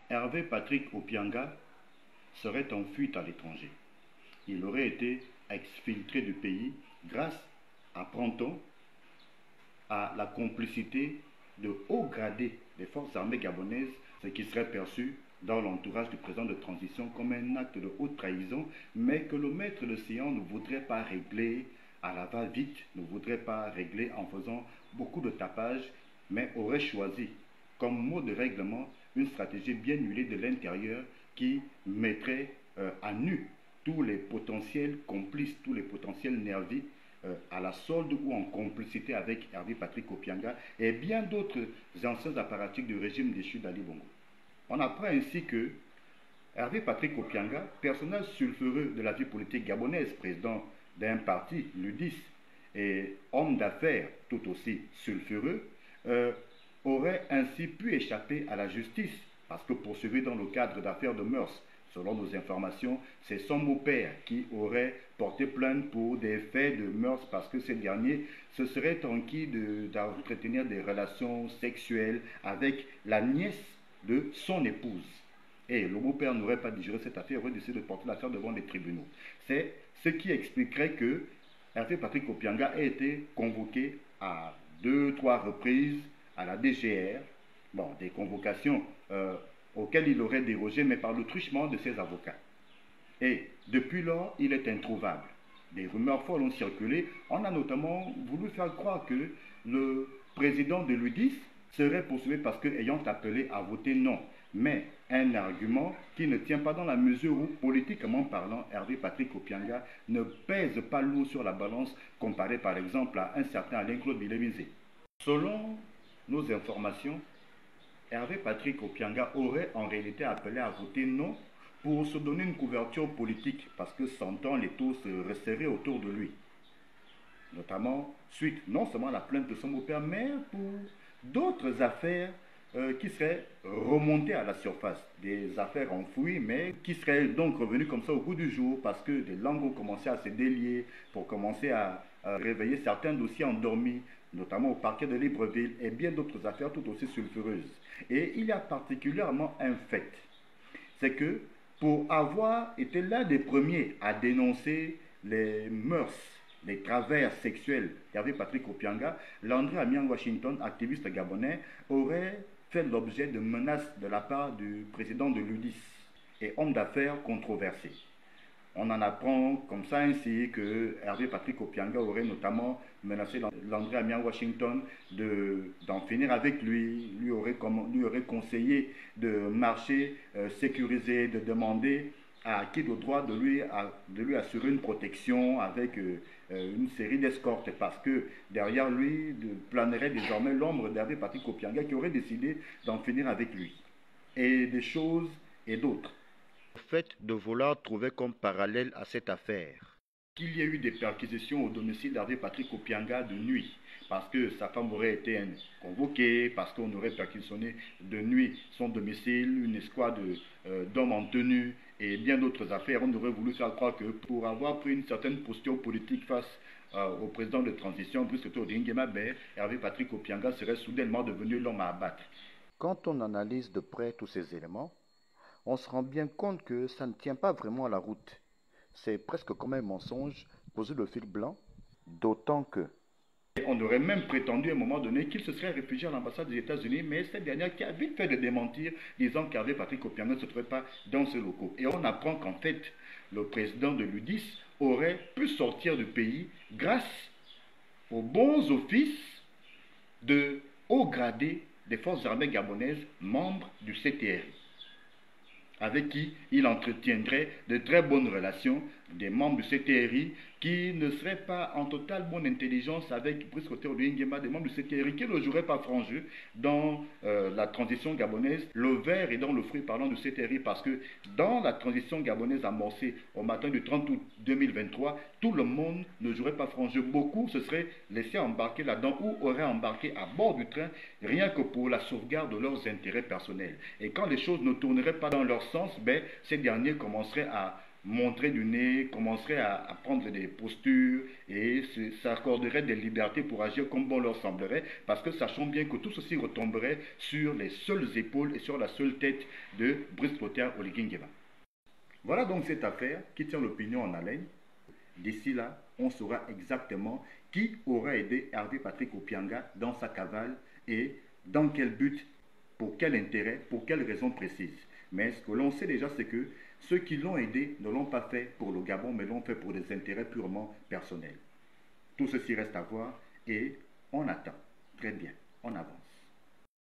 Hervé Patrick Opianga serait en fuite à l'étranger. Il aurait été exfiltré du pays grâce, apprend-on, à la complicité de hauts gradés des forces armées gabonaises, ce qui serait perçu dans l'entourage du président de transition comme un acte de haute trahison, mais que le maître de séance ne voudrait pas régler à la va-vite, ne voudrait pas régler en faisant beaucoup de tapage, mais aurait choisi comme mot de règlement une stratégie bien huilée de l'intérieur qui mettrait à nu tous les potentiels complices, tous les potentiels nervis à la solde ou en complicité avec Hervé Patrick Opianga et bien d'autres anciens apparatchiks du régime déchu d'Ali Bongo. On apprend ainsi que Hervé Patrick Opianga, personnage sulfureux de la vie politique gabonaise, président d'un parti, l'UDIS, et homme d'affaires tout aussi sulfureux, aurait ainsi pu échapper à la justice, parce que poursuivi dans le cadre d'affaires de mœurs. Selon nos informations, c'est son beau-père qui aurait porté plainte pour des faits de mœurs parce que ce dernier se serait enquis d'entretenir des relations sexuelles avec la nièce de son épouse. Et le beau-père n'aurait pas digéré cette affaire, aurait décidé de porter l'affaire devant les tribunaux. C'est ce qui expliquerait que Hervé Patrick Opianga ait été convoqué à 2-3 reprises à la DGR, bon, des convocations auxquelles il aurait dérogé, mais par le truchement de ses avocats. Et depuis lors, il est introuvable. Des rumeurs folles ont circulé. On a notamment voulu faire croire que le président de l'UDIS serait poursuivi parce que, ayant appelé à voter non. Mais un argument qui ne tient pas dans la mesure où, politiquement parlant, Hervé Patrick Opianga ne pèse pas lourd sur la balance comparé par exemple à un certain Alain-Claude Bilemizé. Selon nos informations, Hervé Patrick Opianga aurait en réalité appelé à voter non pour se donner une couverture politique parce que sentant les taux se resserrer autour de lui. Notamment suite non seulement à la plainte de son beau-père, mais pour d'autres affaires qui seraient remontées à la surface. Des affaires enfouies, mais qui seraient donc revenues comme ça au goût du jour parce que des langues ont commencé à se délier pour commencer à réveiller certains dossiers endormis, notamment au parquet de Libreville et bien d'autres affaires tout aussi sulfureuses. Et il y a particulièrement un fait, c'est que pour avoir été l'un des premiers à dénoncer les mœurs, les travers sexuels d'Hervé Patrick Opianga, Landry Amian Washington, activiste gabonais, aurait fait l'objet de menaces de la part du président de l'UDIS et homme d'affaires controversé. On en apprend comme ça ainsi que Hervé Patrick Opianga aurait notamment menacé Landry Amian Washington d'en finir avec lui, lui aurait conseillé de marcher sécurisé, de demander à qui le droit de lui assurer une protection avec une série d'escortes parce que derrière lui planerait désormais l'ombre d'Hervé Patrick Opianga qui aurait décidé d'en finir avec lui. Et des choses et d'autres. Le fait de vouloir trouver comme parallèle à cette affaire qu'il y ait eu des perquisitions au domicile d'Hervé Patrick Opianga de nuit, parce que sa femme aurait été convoquée, parce qu'on aurait perquisitionné de nuit son domicile, une escouade d'hommes en tenue et bien d'autres affaires. On aurait voulu faire croire que pour avoir pris une certaine posture politique face au président de transition, Brice Oligui Nguema, Hervé Patrick Opianga serait soudainement devenu l'homme à abattre. Quand on analyse de près tous ces éléments, on se rend bien compte que ça ne tient pas vraiment à la route. C'est presque comme un mensonge posé de fil blanc, d'autant que on aurait même prétendu à un moment donné qu'il se serait réfugié à l'ambassade des États-Unis, mais cette dernière qui a vite fait de démentir, disant qu'Hervé Patrick Opianga ne se trouvait pas dans ces locaux. Et on apprend qu'en fait, le président de l'UDIS aurait pu sortir du pays grâce aux bons offices de hauts gradés des forces armées gabonaises, membres du CTRI, avec qui il entretiendrait de très bonnes relations, des membres du CTRI qui ne seraient pas en totale bonne intelligence avec Brice Oligui Nguema, des membres du CTRI qui ne joueraient pas franc jeu dans la transition gabonaise. Le verre est dans le fruit parlant du CTRI parce que dans la transition gabonaise amorcée au matin du 30 août 2023, tout le monde ne jouerait pas franc jeu. Beaucoup se seraient laissés embarquer là-dedans ou auraient embarqué à bord du train rien que pour la sauvegarde de leurs intérêts personnels. Et quand les choses ne tourneraient pas dans leur sens, ces derniers commenceraient à montrer du nez, commenceraient à prendre des postures et s'accorderaient des libertés pour agir comme bon leur semblerait, parce que sachant bien que tout ceci retomberait sur les seules épaules et sur la seule tête de Brice Clotaire Oligui Nguema. Voilà donc cette affaire qui tient l'opinion en haleine. D'ici là, on saura exactement qui aura aidé Hervé Patrick Opianga dans sa cavale et dans quel but, pour quel intérêt, pour quelle raison précise. Mais ce que l'on sait déjà, c'est que ceux qui l'ont aidé ne l'ont pas fait pour le Gabon, mais l'ont fait pour des intérêts purement personnels. Tout ceci reste à voir et on attend. Très bien, on avance.